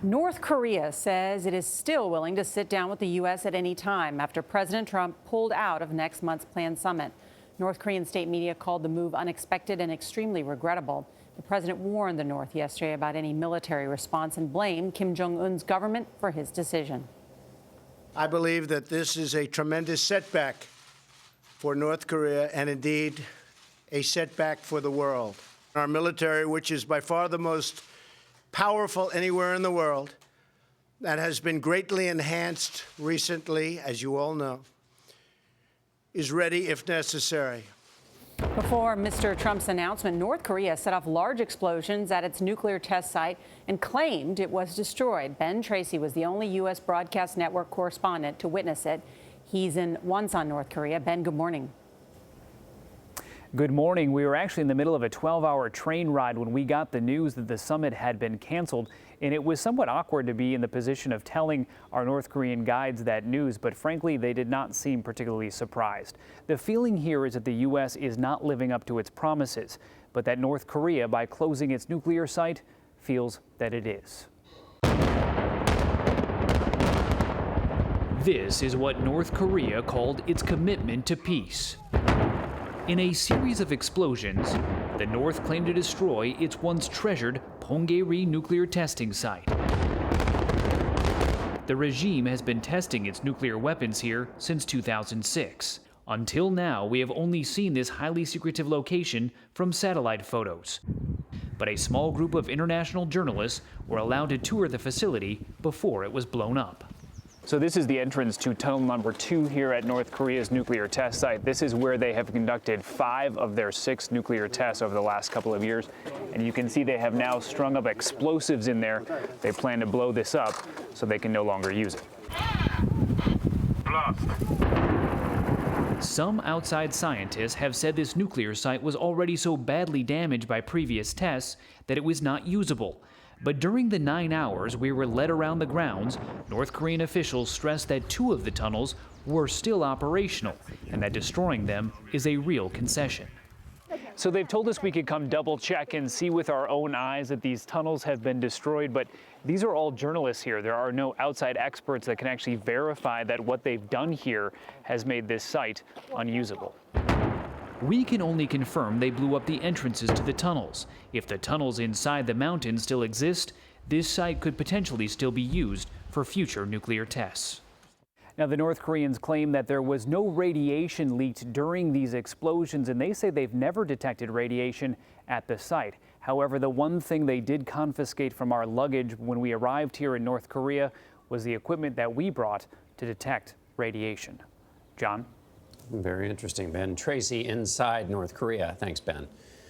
North Korea says it is still willing to sit down with the U.S. at any time after President Trump pulled out of next month's planned summit. North Korean state media called the move unexpected and extremely regrettable. The president warned the North yesterday about any military response and blamed Kim Jong Un's government for his decision. I believe that this is a tremendous setback for North Korea and indeed a setback for the world. Our military, which is by far the most powerful anywhere in the world, that has been greatly enhanced recently, as you all know, is ready if necessary. Before Mr. Trump's announcement, North Korea set off large explosions at its nuclear test site and claimed it was destroyed. Ben Tracy was the only U.S. broadcast network correspondent to witness it. He's in Wonsan, North Korea. Ben, good morning. Good morning. We were actually in the middle of a 12-hour train ride when we got the news that the summit had been canceled, and it was somewhat awkward to be in the position of telling our North Korean guides that news, but frankly, they did not seem particularly surprised. The feeling here is that the U.S. is not living up to its promises, but that North Korea, by closing its nuclear site, feels that it is. This is what North Korea called its commitment to peace. In a series of explosions, the North claimed to destroy its once treasured Punggye-ri nuclear testing site. The regime has been testing its nuclear weapons here since 2006. Until now, we have only seen this highly secretive location from satellite photos. But a small group of international journalists were allowed to tour the facility before it was blown up. So this is the entrance to tunnel number 2 here at North Korea's nuclear test site. This is where they have conducted 5 of their 6 nuclear tests over the last couple of years. And you can see they have now strung up explosives in there. They plan to blow this up so they can no longer use it. Some outside scientists have said this nuclear site was already so badly damaged by previous tests that it was not usable. But during the 9 hours we were led around the grounds, North Korean officials stressed that 2 of the tunnels were still operational and that destroying them is a real concession. So they've told us we could come double check and see with our own eyes that these tunnels have been destroyed, but these are all journalists here. There are no outside experts that can actually verify that what they've done here has made this site unusable. We can only confirm they blew up the entrances to the tunnels. If the tunnels inside the mountain still exist, this site could potentially still be used for future nuclear tests. Now, the North Koreans claim that there was no radiation leaked during these explosions, and they say they've never detected radiation at the site. However, the one thing they did confiscate from our luggage when we arrived here in North Korea was the equipment that we brought to detect radiation. John? Very interesting. Ben Tracy inside North Korea. Thanks, Ben.